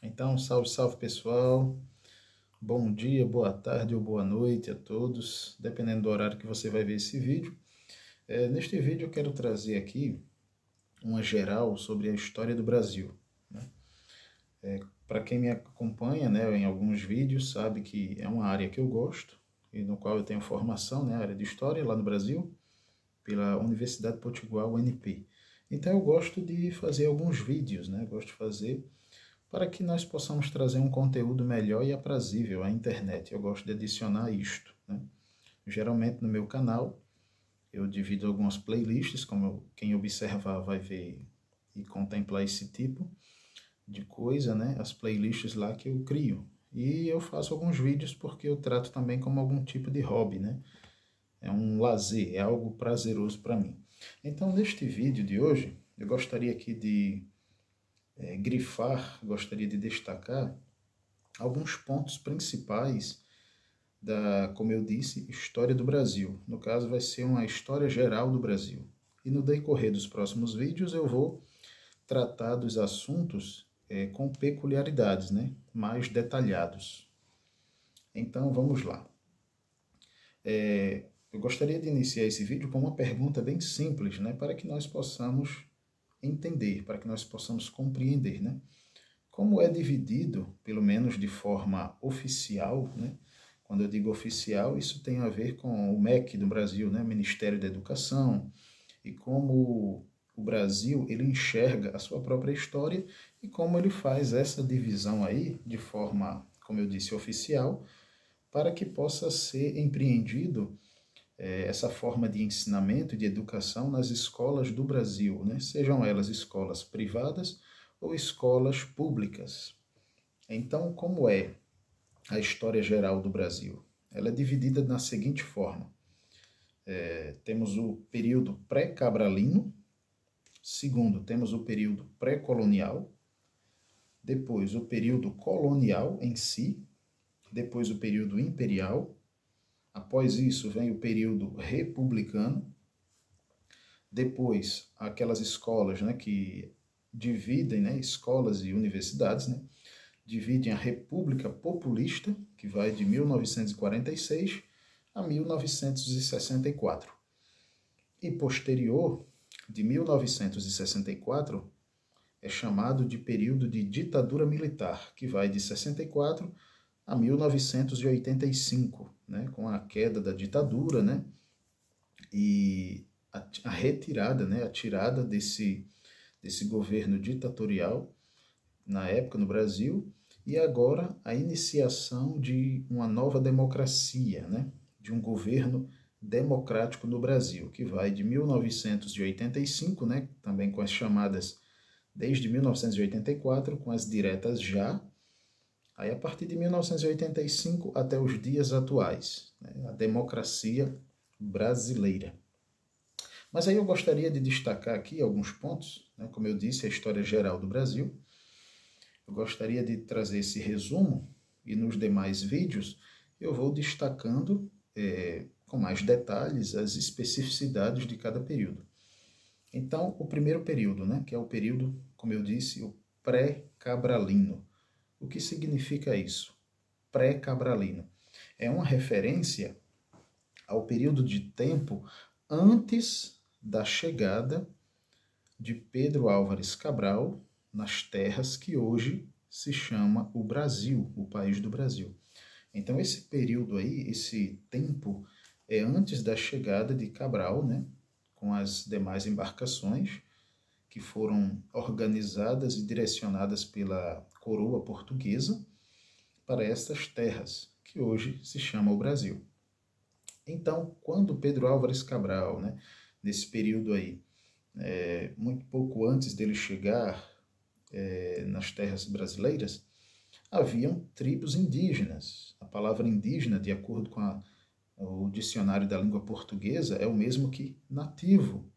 Então, salve, salve pessoal. Bom dia, boa tarde ou boa noite a todos, dependendo do horário que você vai ver esse vídeo. Neste vídeo eu quero trazer aqui uma geral sobre a história do Brasil, né? Para quem me acompanha, né, em alguns vídeos, sabe que é uma área que eu gosto e no qual eu tenho formação, né, a área de História lá no Brasil, pela Universidade Potiguar, UNP. Então eu gosto de fazer alguns vídeos, né, gosto de fazer para que nós possamos trazer um conteúdo melhor e aprazível à internet. Eu gosto de adicionar isto, né? Geralmente no meu canal eu divido algumas playlists, como quem observar vai ver e contemplar esse tipo de coisa, né? As playlists lá que eu crio. E eu faço alguns vídeos porque eu trato também como algum tipo de hobby, né? É um lazer, é algo prazeroso para mim. Então, neste vídeo de hoje, eu gostaria aqui de grifar, gostaria de destacar alguns pontos principais da, como eu disse, história do Brasil. No caso, vai ser uma história geral do Brasil. E no decorrer dos próximos vídeos eu vou tratar dos assuntos com peculiaridades, né? Mais detalhados. Então, vamos lá. Eu gostaria de iniciar esse vídeo com uma pergunta bem simples, né? Para que nós possamos entender, para que nós possamos compreender, né? Como é dividido, pelo menos de forma oficial, né? Quando eu digo oficial, isso tem a ver com o MEC do Brasil, né? Ministério da Educação, e como o Brasil ele enxerga a sua própria história e como ele faz essa divisão aí de forma, como eu disse, oficial, para que possa ser empreendido essa forma de ensinamento e de educação nas escolas do Brasil, né? Sejam elas escolas privadas ou escolas públicas. Então, como é a história geral do Brasil? Ela é dividida na seguinte forma. Temos o período pré-cabralino, segundo, temos o período pré-colonial, depois o período colonial em si, depois o período imperial, após isso vem o período republicano, depois aquelas escolas, né, que dividem, né, escolas e universidades, né, dividem a República Populista, que vai de 1946 a 1964. E posterior, de 1964, é chamado de período de ditadura militar, que vai de 64 a 1985, né, com a queda da ditadura, né, e a retirada, né, a tirada desse governo ditatorial na época no Brasil, e agora a iniciação de uma nova democracia, né, de um governo democrático no Brasil, que vai de 1985, né, também com as chamadas desde 1984, com as diretas já, aí a partir de 1985 até os dias atuais, né, a democracia brasileira. Mas aí eu gostaria de destacar aqui alguns pontos, né, como eu disse, a história geral do Brasil. Eu gostaria de trazer esse resumo e nos demais vídeos eu vou destacando com mais detalhes as especificidades de cada período. Então, o primeiro período, né, que é o período, como eu disse, o pré-cabralino. O que significa isso? Pré-cabralino. É uma referência ao período de tempo antes da chegada de Pedro Álvares Cabral nas terras que hoje se chama o Brasil, o país do Brasil. Então esse período aí, esse tempo, é antes da chegada de Cabral, né, com as demais embarcações que foram organizadas e direcionadas pela coroa portuguesa para estas terras, que hoje se chama o Brasil. Então, quando Pedro Álvares Cabral, né, nesse período aí, muito pouco antes dele chegar nas terras brasileiras, haviam tribos indígenas. A palavra indígena, de acordo com o dicionário da língua portuguesa, é o mesmo que nativo,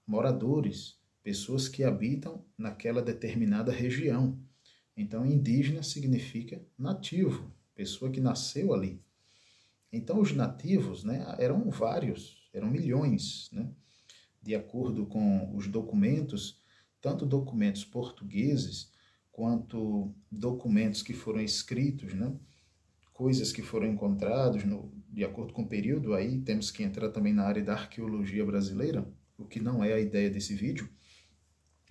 moradores, pessoas que habitam naquela determinada região. Então, indígena significa nativo, pessoa que nasceu ali. Então, os nativos, né, eram vários, eram milhões, né? De acordo com os documentos, tanto documentos portugueses quanto documentos que foram escritos, né? Coisas que foram encontradas de acordo com o período. Aí temos que entrar também na área da arqueologia brasileira, o que não é a ideia desse vídeo,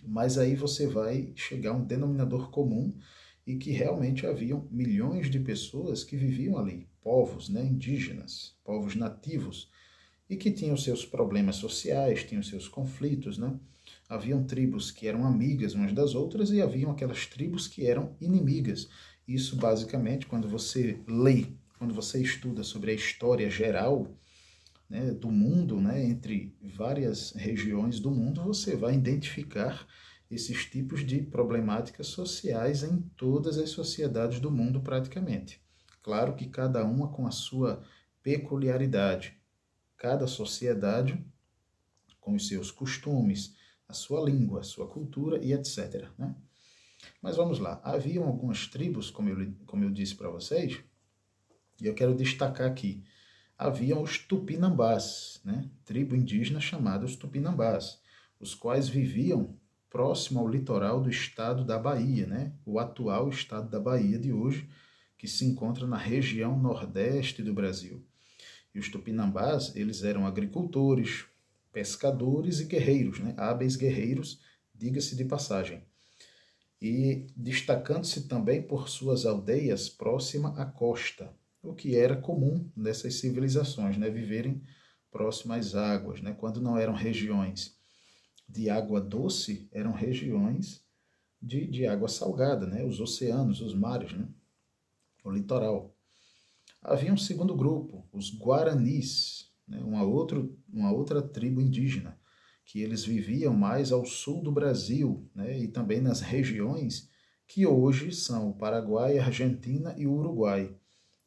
mas aí você vai chegar a um denominador comum e que realmente haviam milhões de pessoas que viviam ali, povos, né, indígenas, povos nativos, e que tinham seus problemas sociais, tinham seus conflitos, né? Haviam tribos que eram amigas umas das outras e haviam aquelas tribos que eram inimigas. Isso, basicamente, quando você lê, quando você estuda sobre a história geral, né, do mundo, né, entre várias regiões do mundo, você vai identificar esses tipos de problemáticas sociais em todas as sociedades do mundo, praticamente. Claro que cada uma com a sua peculiaridade. Cada sociedade com os seus costumes, a sua língua, a sua cultura e etc., né? Mas vamos lá, haviam algumas tribos, como eu disse para vocês, e eu quero destacar aqui. Haviam os Tupinambás, né? Tribo indígena chamada os Tupinambás, os quais viviam próximo ao litoral do estado da Bahia, né? O atual estado da Bahia de hoje, que se encontra na região nordeste do Brasil. E os Tupinambás, eles eram agricultores, pescadores e guerreiros, né? Hábeis guerreiros, diga-se de passagem. E destacando-se também por suas aldeias próximas à costa, o que era comum nessas civilizações, né? Viverem próximas às águas, né? Quando não eram regiões de água doce, eram regiões de água salgada, né? Os oceanos, os mares, né? O litoral. Havia um segundo grupo, os Guaranis, né? uma outra tribo indígena, que eles viviam mais ao sul do Brasil, né? E também nas regiões que hoje são o Paraguai, a Argentina e o Uruguai.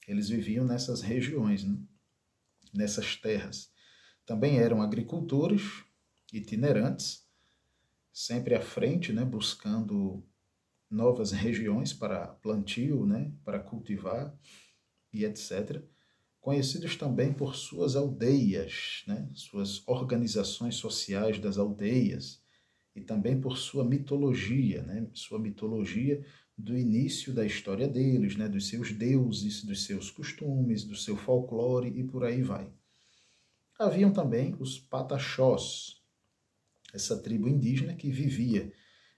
Eles viviam nessas regiões, né? Nessas terras. Também eram agricultores itinerantes, sempre à frente, né? Buscando novas regiões para plantio, né? Para cultivar e etc. Conhecidos também por suas aldeias, né? Suas organizações sociais das aldeias, e também por sua mitologia, né? Sua mitologia do início da história deles, né? Dos seus deuses, dos seus costumes, do seu folclore e por aí vai. Haviam também os Pataxós, essa tribo indígena que vivia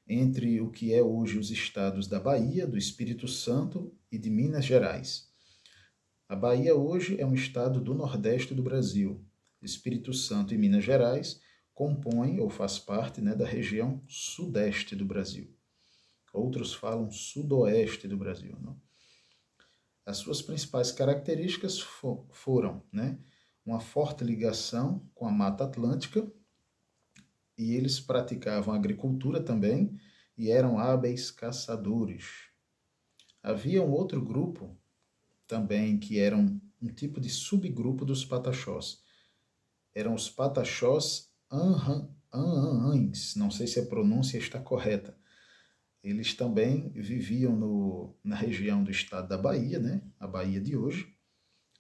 entre o que é hoje os estados da Bahia, do Espírito Santo e de Minas Gerais. A Bahia hoje é um estado do Nordeste do Brasil. Espírito Santo e Minas Gerais compõem ou faz parte, né, da região Sudeste do Brasil. Outros falam Sudoeste do Brasil. Não? As suas principais características foram, né, uma forte ligação com a Mata Atlântica, e eles praticavam agricultura também e eram hábeis caçadores. Havia um outro grupo também que eram um tipo de subgrupo dos Pataxós. Eram os Pataxós Anhães, não sei se a pronúncia está correta. Eles também viviam na região do estado da Bahia, né? A Bahia de hoje,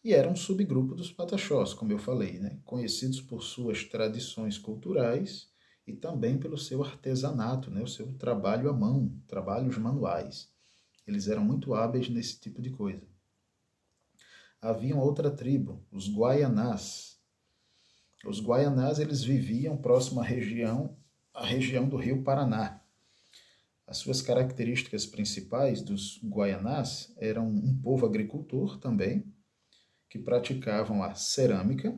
e eram um subgrupo dos Pataxós, como eu falei, né? Conhecidos por suas tradições culturais e também pelo seu artesanato, né? O seu trabalho à mão, trabalhos manuais. Eles eram muito hábeis nesse tipo de coisa. Havia outra tribo, os Guaianás. Os Guaianás, eles viviam próximo à região do rio Paraná. As suas características principais dos Guaianás eram um povo agricultor também, que praticavam a cerâmica,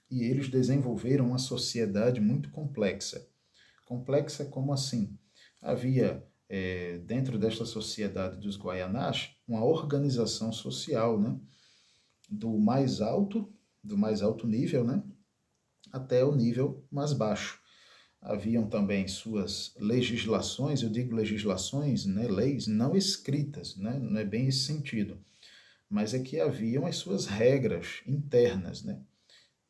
e eles desenvolveram uma sociedade muito complexa. Complexa como assim? Havia, dentro desta sociedade dos Guaianás, uma organização social, né? do mais alto nível, né? Até o nível mais baixo. Haviam também suas legislações, eu digo legislações, né, leis não escritas, né, não é bem esse sentido, mas é que haviam as suas regras internas, né,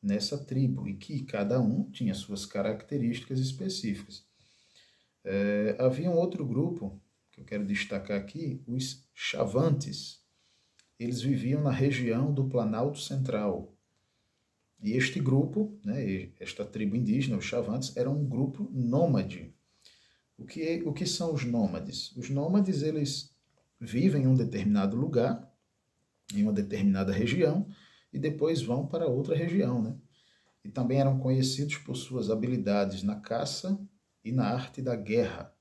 nessa tribo, e que cada um tinha suas características específicas. Havia um outro grupo, que eu quero destacar aqui, os Chavantes. Eles viviam na região do Planalto Central. E este grupo, né, esta tribo indígena, os Chavantes, era um grupo nômade. O que são os nômades? Os nômades, eles vivem em um determinado lugar, em uma determinada região, e depois vão para outra região, né? E também eram conhecidos por suas habilidades na caça e na arte da guerra.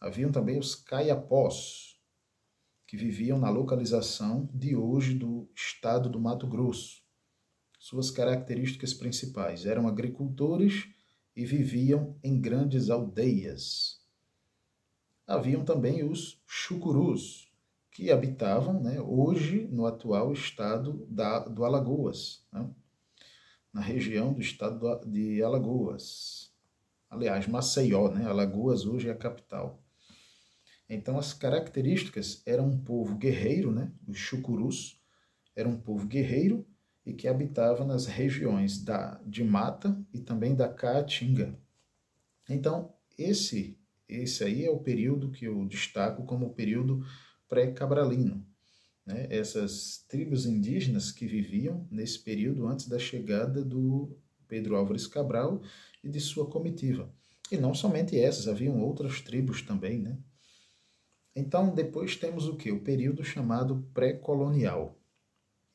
Haviam também os caiapós, que viviam na localização de hoje do estado do Mato Grosso. Suas características principais eram agricultores e viviam em grandes aldeias. Haviam também os chucurus, que habitavam, né, hoje no atual estado do Alagoas, né, na região do estado de Alagoas. Aliás, Maceió, né, Alagoas hoje é a capital. Então, as características eram um povo guerreiro, né, os chucurus, era um povo guerreiro e que habitava nas regiões de mata e também da caatinga. Então, esse aí é o período que eu destaco como o período pré-cabralino, né? Essas tribos indígenas que viviam nesse período antes da chegada do Pedro Álvares Cabral e de sua comitiva. E não somente essas, haviam outras tribos também, né? Então, depois temos o quê? O período chamado pré-colonial.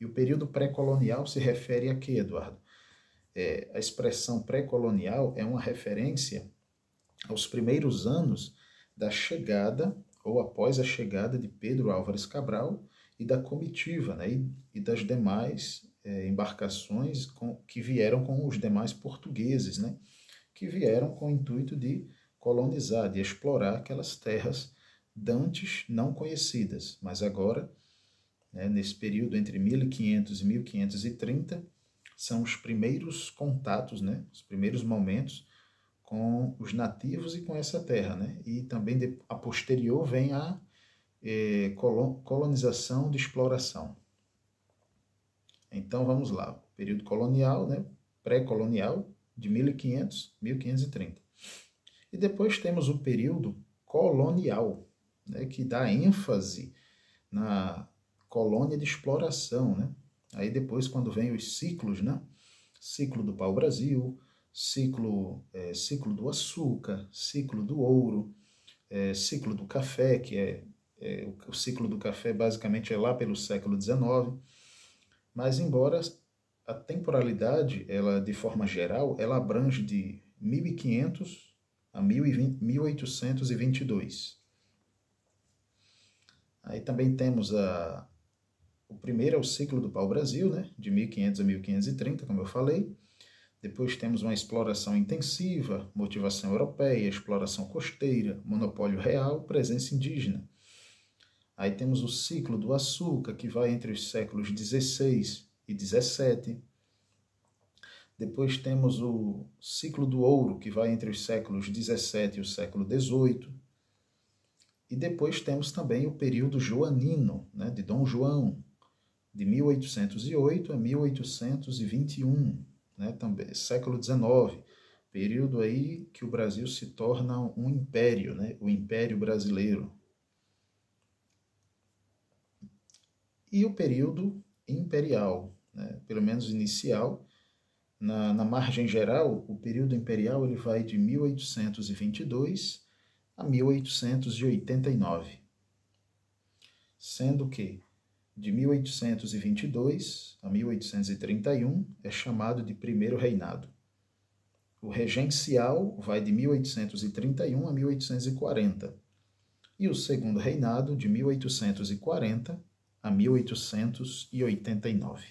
E o período pré-colonial se refere a quê, Eduardo? A expressão pré-colonial é uma referência aos primeiros anos da chegada, ou após a chegada de Pedro Álvares Cabral e da comitiva, né? E das demais embarcações que vieram com os demais portugueses, né? Que vieram com o intuito de colonizar, de explorar aquelas terras dantes não conhecidas, mas agora, né, nesse período entre 1500 e 1530, são os primeiros contatos, né, os primeiros momentos com os nativos e com essa terra, né? E também a posterior vem a colonização de exploração. Então vamos lá, período colonial, né? Pré-colonial, de 1500 a 1530. E depois temos o período colonial, né? Que dá ênfase na colônia de exploração, né? Aí depois, quando vem os ciclos, né? Ciclo do pau-brasil, ciclo do açúcar, ciclo do ouro, ciclo do café, que o ciclo do café basicamente é lá pelo século XIX, mas embora a temporalidade, ela de forma geral, ela abrange de 1500 a 1822. Aí também temos o primeiro é o ciclo do pau-brasil, né, de 1500 a 1530, como eu falei. Depois temos uma exploração intensiva, motivação europeia, exploração costeira, monopólio real, presença indígena. Aí temos o ciclo do açúcar, que vai entre os séculos XVI e XVII. Depois temos o ciclo do ouro, que vai entre os séculos XVII e o século XVIII. E depois temos também o período joanino, né, de Dom João, de 1808 a 1821. Né, também, século XIX, período aí que o Brasil se torna um império, né, o Império Brasileiro. E o período imperial, né, pelo menos inicial, na margem geral, o período imperial ele vai de 1822 a 1889, sendo que de 1822 a 1831 é chamado de Primeiro Reinado. O regencial vai de 1831 a 1840 e o Segundo Reinado de 1840 a 1889.